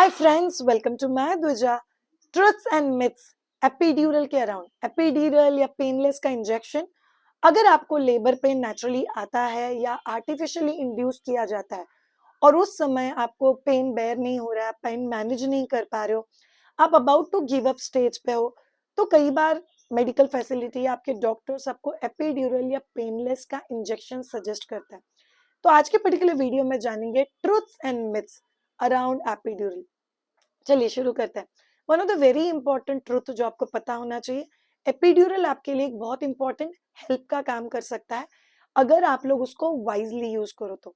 Hi friends, welcome to my Dwija. Truths and myths epidural के around. Epidural या painless का injection, अगर आपको लेबर पेन नेचुरली आता है या आर्टिफिशियली इंड्यूस किया जाता है और उस समय आपको पेन बेयर नहीं हो रहा है, पेन मैनेज नहीं कर पा रहे हो, आप about to give up stage पे हो, तो कई बार मेडिकल फैसिलिटी या आपके डॉक्टर्स आपको एपिड्यूरल या पेनलेस का इंजेक्शन सजेस्ट करता है। तो आज के पर्टिकुलर वीडियो में जानेंगे truths and myths around epidural. चलिए शुरू करते हैं। One of the very important truth जो आपको पता होना चाहिए, एपिड्यूरल आपके लिए एक बहुत इंपॉर्टेंट हेल्प का काम कर सकता है अगर आप लोग उसको वाइजली यूज करो तो।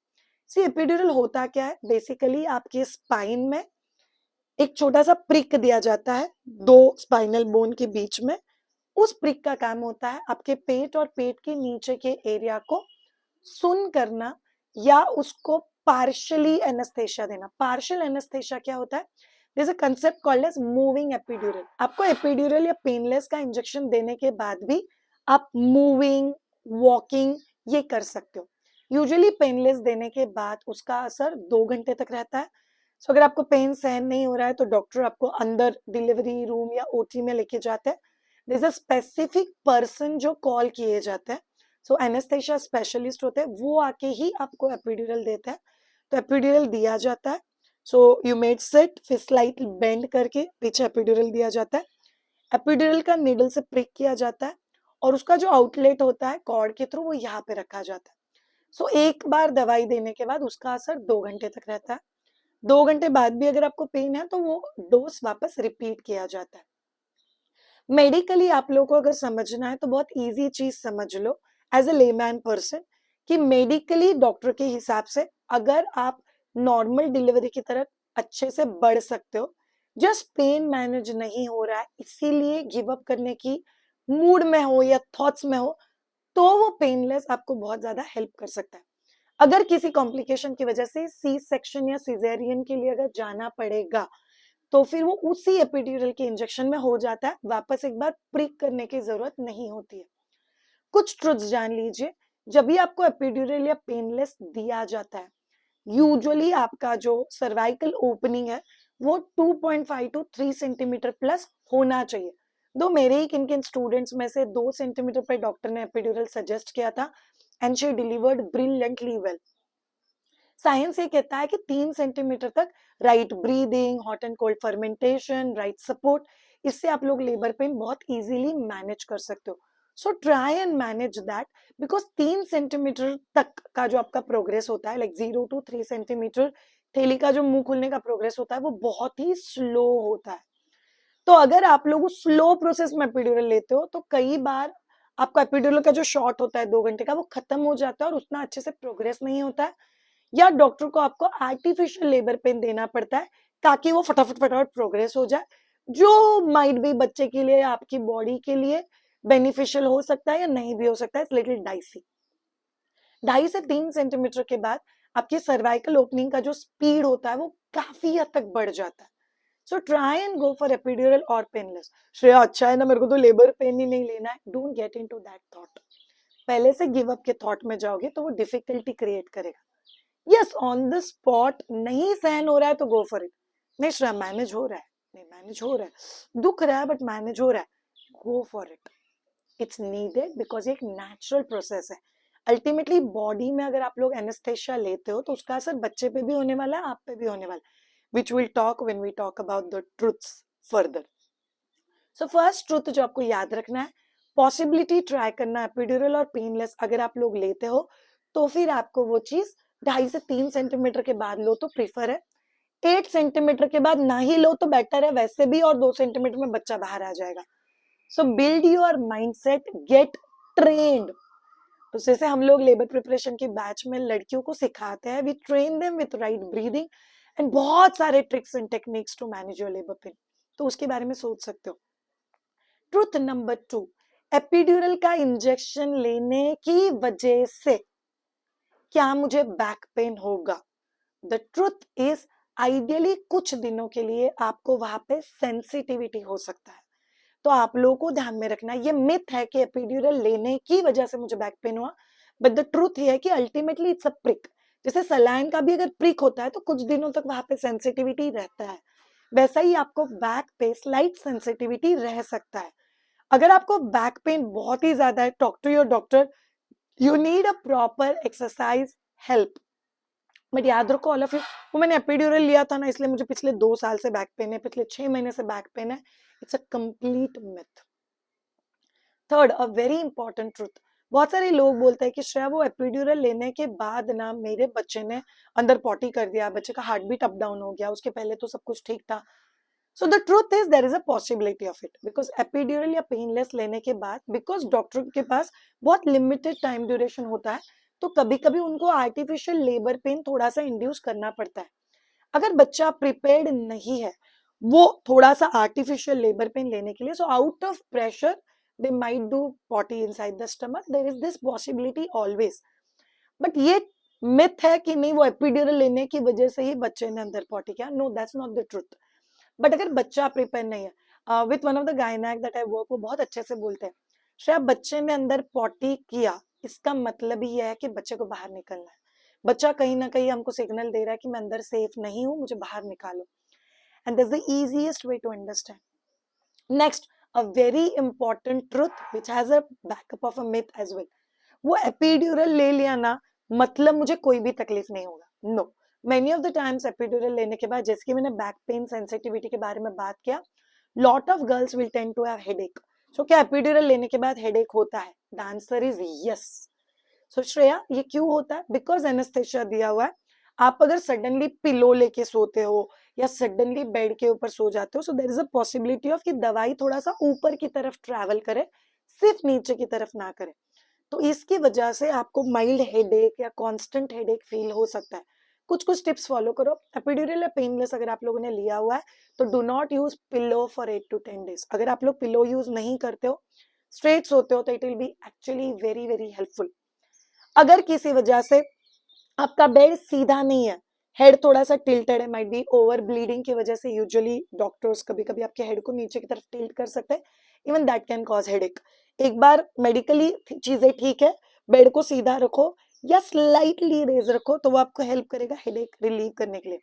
सी एपिड्यूरल होता क्या है, बेसिकली आपके स्पाइन में एक छोटा सा प्रिक दिया जाता है दो स्पाइनल बोन के बीच में। उस प्रिक का काम होता है आपके पेट और पेट के नीचे के एरिया को सुन करना या उसको पार्शियली एनेस्थेशिया देना। पार्शियल एनेस्थेशिया क्या होता है? There is a concept called as moving epidural. आपको एपिड्यूरल या पेनलेस का इंजेक्शन देने के बाद भी आप मूविंग, वॉकिंग ये कर सकते हो। यूजुअली पेनलेस देने के बाद उसका असर 2 घंटे तक रहता है। सो अगर आपको पेन सहन नहीं हो रहा है तो डॉक्टर आपको अंदर डिलीवरी रूम या ओटी में लेके जाते हैं। There is a specific person जो कॉल किए जाते हैं, सो एनेस्थेशिया स्पेशलिस्ट होते हैं, वो आके ही आपको एपिड्यूरल देते हैं। तो एपिड्यूरल दिया जाता है। सो यू मेड सिट, फिर स्लाइट बेंड करके पीछे एपिड्यूरल दिया जाता है। एपिड्यूरल का नीडल से प्रिक किया जाता है और उसका जो आउटलेट होता है कॉर्ड के थ्रू वो यहाँ पे रखा जाता है। सो एक बार दवाई देने के बाद उसका असर 2 घंटे तक रहता है। 2 घंटे बाद भी अगर आपको पेन है तो वो डोज वापस रिपीट किया जाता है। मेडिकली आप लोगों को अगर समझना है तो बहुत इजी चीज समझ लो एज ए लेमैन पर्सन कि मेडिकली डॉक्टर के हिसाब से अगर आप नॉर्मल डिलीवरी की तरह अच्छे से बढ़ सकते हो, जस्ट पेन मैनेज नहीं हो रहा है इसीलिए गिव अप करने की मूड में हो या थॉट्स में हो, तो वो पेनलेस आपको बहुत ज्यादा हेल्प कर सकता है। अगर किसी कॉम्प्लिकेशन की वजह से सी सेक्शन या सिजेरियन के लिए अगर जाना पड़ेगा तो फिर वो उसी एपिड्यूरल के इंजेक्शन में हो जाता है, वापस एक बार प्रिक करने की जरूरत नहीं होती है। कुछ ट्रुथ्स जान लीजिए। जब भी आपको एपिड्यूरल या पेनलेस दिया जाता है, यूजुअली आपका जो सर्वाइकल ओपनिंग है वो 2.5 टू 3 सेंटीमीटर प्लस होना चाहिए। दो मेरे ही किन किन स्टूडेंट्स में से 2 सेंटीमीटर पर डॉक्टर ने एपिड्यूरल सजेस्ट किया था and she delivered brilliantly well. Science ये कहता है कि 3 सेंटीमीटर तक right breathing, hot and cold fermentation, right support, इससे आप लोग लेबर पेन बहुत इजीली मैनेज कर सकते हो। So try and manage that, because 3 centimetre तक का जो आपका प्रोग्रेस होता है, लाइक 0 टू 3 सेंटीमीटर थैली का जो मुंह खुलने का प्रोग्रेस होता है वो बहुत ही स्लो होता है। तो अगर आप लोग उस स्लो प्रोसेस में एपिड्यूरल लेते हो तो कई बार आपका एपिड्यूरल का जो शॉट होता है 2 घंटे का वो खत्म हो जाता है और उतना अच्छे से प्रोग्रेस नहीं होता है, या डॉक्टर को आपको आर्टिफिशियल लेबर पेन देना पड़ता है ताकि वो फटाफट फटाफट प्रोग्रेस हो जाए, जो माइट भी बच्चे के लिए या आपकी बॉडी के लिए बेनिफिशियल हो सकता है या नहीं भी हो सकता है। It's little dicey. 2.5 से 3 सेंटीमीटर के बाद आपकी सर्वाइकल ओपनिंग का जो स्पीड होता है वो काफी हद तक बढ़ जाता है। So try and go for epidural और पेनलेस। श्रेया, अच्छा है ना, मेरे को तो लेबर पेन ही नहीं लेना है। Don't get into that thought. पहले से गिव अप के थॉट में जाओगे तो वो डिफिकल्टी क्रिएट करेगा। यस, ऑन द स्पॉट नहीं सहन हो रहा है तो गो फॉर इट। नहीं श्रेया, मैनेज हो रहा है, नहीं मैनेज हो रहा है, दुख रहा है बट मैनेज हो रहा है, go for it. It's needed because ये एक नेचुरल प्रोसेस है। अल्टीमेटली बॉडी में अगर आप लोग एनेस्थेशिया लेते हो तो उसका असर बच्चे पे भी होने वाला है, आप पे भी होने वाला है, which will talk when we talk about the truths further. So first truth जो आपको याद रखना है, पॉसिबिलिटी ट्राई करना एपिड्यूरल और पेनलेस अगर आप लोग लेते हो तो फिर आपको वो चीज 2.5 से 3 सेंटीमीटर के बाद लो तो प्रीफर है। 8 सेंटीमीटर के बाद ना ही लो तो बेटर है वैसे भी, और 2 सेंटीमीटर में बच्चा बाहर आ जाएगा। So build your mindset, get trained. तो जैसे हम लोग लेबर प्रिपरेशन की बैच में लड़कियों को सिखाते हैं, we train them with right breathing and बहुत सारे tricks and techniques to manage your labour pain, तो उसके बारे में सोच सकते हो। ट्रुथ नंबर 2, एपिड्यूरल का इंजेक्शन लेने की वजह से क्या मुझे बैक पेन होगा? द ट्रुथ इज, आइडियली कुछ दिनों के लिए आपको वहां पे सेंसिटिविटी हो सकता है, तो आप लोगों को ध्यान में रखना। ये मिथ है कि एपिड्यूरल लेने की वजह से मुझे बैक पेन हुआ, बट द ट्रुथ ये है कि अल्टीमेटली इट्स अ प्रिक। जैसे सलाइन का भी अगर प्रिक होता है तो कुछ दिनों तक वहां पे सेंसिटिविटी रहता है, वैसा ही आपको बैक पे स्लाइट सेंसिटिविटी रह सकता है। अगर आपको बैक पेन बहुत ही ज्यादा है, talk to your doctor, you need a proper exercise help. But याद रखो ऑल ऑफ यू, वो मैंने एपिड्यूरल लिया था ना, इसलिए मुझे पिछले 2 साल से बैक पेन है, पिछले 6 महीने से बैक पेन है, it's a complete myth. Third, a very important truth, बहुत सारे लोग बोलते हैं कि श्रेया वो एपिड्यूरल लेने के बाद ना मेरे बच्चे ने अंदर पॉटी कर दिया, बच्चे का हार्ट बीट अप डाउन हो गया, उसके पहले तो सब कुछ ठीक था। So the truth is there is a possibility of it, because epidural या पेनलेस लेने के बाद, बिकॉज डॉक्टर के पास बहुत लिमिटेड टाइम ड्यूरेशन होता है, तो कभी कभी उनको आर्टिफिशियल लेबर पेन थोड़ा सा इंड्यूस करना पड़ता है। अगर बच्चा प्रिपेयर्ड नहीं है वो थोड़ा सा आर्टिफिशियल लेबर पेन लेने के लिए, so out of pressure they might do potty inside the stomach, there is this possibility always. But ये मिथ है कि नहीं वो एपिड्यूरल लेने की वजह से ही बच्चे ने अंदर पॉटी किया, no that's not the truth. But अगर बच्चा प्रिपेयर नहीं है, with one of the gynaec that I work, वो बहुत अच्छे से बोलते हैं, शायद बच्चे ने अंदर पॉटी किया, इसका मतलब ही है कि बच्चे को बाहर निकलना है। बच्चा कहीं ना कहीं हमको सिग्नल दे रहा है कि मैं अंदर सेफ नहीं हूं, मुझे बाहर निकालो। And that's the easiest way to understand. Next, a very important truth which has a backup of a myth as well, वो एपिड्यूरल ले लिया ना मतलब मुझे कोई भी तकलीफ नहीं होगा, no. Many of the times epidural लेने के बाद, जैसे कि मैंने बैक पेन सेंसिटिविटी के बारे में बात किया, lot of girls will tend to have headache. So क्या एपिड्यूरल लेने के बाद हेडेक होता है? The answer is yes. So Shreya ये क्यों होता है? बिकॉज एनेस्थेशिया दिया हुआ है। आप अगर सडनली पिलो लेके सोते हो या सडनली बेड के ऊपर सो जाते हो, so there is a possibility of कि दवाई थोड़ा सा ऊपर की तरफ ट्रैवल करे, सिर्फ नीचे की तरफ ना करे। तो इसकी वजह से आपको माइल्ड हेडेक या कांस्टेंट हेडेक फील हो सकता है। कुछ कुछ टिप्स फॉलो करो। एपिड्यूरल या पेनलेस अगर आप लोगों ने लिया हुआ है तो do not use pillow for 8 to 10 days। अगर आप लोग पिलो यूज नहीं करते हो, स्ट्रेट सोते हो, तो it will be actually very very helpful. अगर किसी वजह से आपका बेड सीधा नहीं है, हेड थोड़ा सा टिल्टेड है, माइट बी ओवर ब्लीडिंग की वजह से, यूजुअली डॉक्टर्स कभी कभी आपके हेड को नीचे की तरफ टिल्ट कर सकते हैं, even that can cause headache. एक बार मेडिकली चीजें ठीक है, बेड को सीधा रखो या स्लाइटली रेज रखो, तो वो आपको हेल्प करेगा हेडेक रिलीव करने के लिए।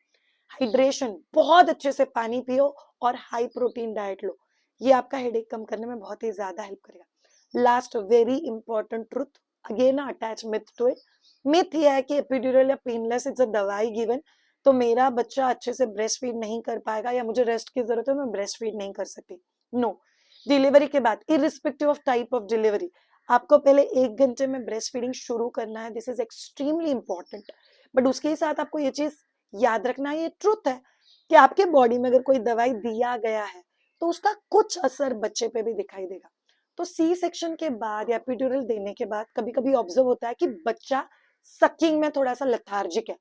हाइड्रेशन, बहुत अच्छे से पानी पियो और हाई प्रोटीन डाइट लो, ये आपका हेडेक कम करने में बहुत ही ज्यादा हेल्प करेगा। Last very important truth, again attach myth to it. Myth यह है कि एपिड्यूरल या पेनलेस इट्स अ दवाई गिवन, तो मेरा बच्चा अच्छे से ब्रेस्ट फीड नहीं कर पाएगा या मुझे रेस्ट की जरूरत है, मैं ब्रेस्ट फीड नहीं कर सकती। नो, डिलीवरी के बाद irrespective of type of delivery, आपको पहले 1 घंटे में ब्रेस्ट फीडिंग शुरू करना है, this is extremely important. But उसके साथ आपको ये चीज याद रखना है, ये ट्रुथ है कि आपके बॉडी में अगर कोई दवाई दिया गया है तो उसका कुछ असर बच्चे पे भी दिखाई देगा। तो सी सेक्शन के बाद या एपिड्यूरल देने के बाद कभी कभी ऑब्जर्व होता है कि बच्चा सकिंग में थोड़ा सा लेथार्जिक है,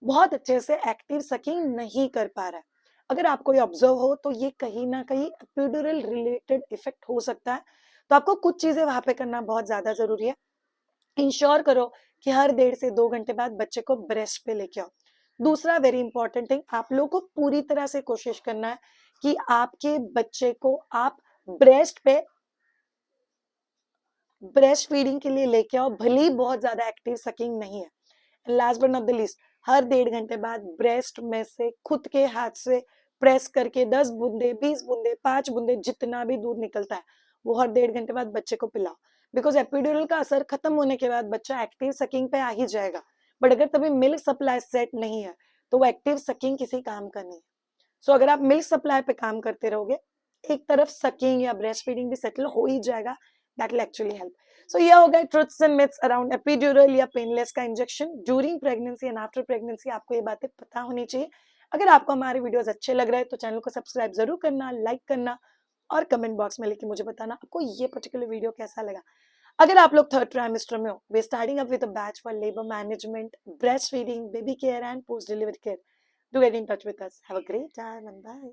बहुत अच्छे से एक्टिव सकिंग नहीं कर पा रहा है। अगर आपको ये ऑब्जर्व हो तो ये कहीं ना कहीं एपिड्यूरल रिलेटेड इफेक्ट हो सकता है। तो आपको कुछ चीजें वहां पे करना बहुत ज्यादा जरूरी है। इंश्योर करो कि हर 1.5 से 2 घंटे बाद बच्चे को ब्रेस्ट पे लेके आओ। दूसरा वेरी इंपॉर्टेंट थिंग, आप लोगों को पूरी तरह से कोशिश करना है कि आपके बच्चे को आप ब्रेस्ट पे ब्रेस्ट फीडिंग के लिए लेके आओ, भले ही बहुत ज्यादा एक्टिव सकिंग नहीं है। Last but not the least, हर 1.5 घंटे बाद ब्रेस्ट में से खुद के हाथ से प्रेस करके 10 बूंदे, 20 बूंदे, 5 बूंदे, जितना भी दूध निकलता है वो हर 1.5 घंटे बाद बच्चे को पिलाओ। बिकॉज एपिड्यूरल का असर खत्म होने के बाद बच्चा एक्टिव सकिंग पे आ ही जाएगा। बट अगर तभी मिल्क सप्लाई सेट नहीं है तो वो एक्टिव सकिंग किसी काम का नहीं है। सो अगर आप मिल्क सप्लाई पे काम करते रहोगे, एक तरफ सकिंग या ब्रेस्ट फीडिंग भी सेटल हो ही जाएगा, दैट विल एक्चुअली हेल्प। सो ये हो गए truths and myths around epidural या पेनलेस का injection during pregnancy and after pregnancy. आपको ये बातें पता होनी चाहिए। अगर आपको हमारे वीडियोस अच्छे लग रहे हैं तो चैनल को सब्सक्राइब जरूर करना, लाइक करना और कमेंट बॉक्स में लिख के मुझे बताना आपको ये पर्टिकुलर वीडियो कैसा लगा। अगर आप लोग 3rd ट्राइमेस्टर में हो, way starting up with a batch for labour management, breast feeding, baby care and post delivery care, do get in touch with us. Have a great time and bye.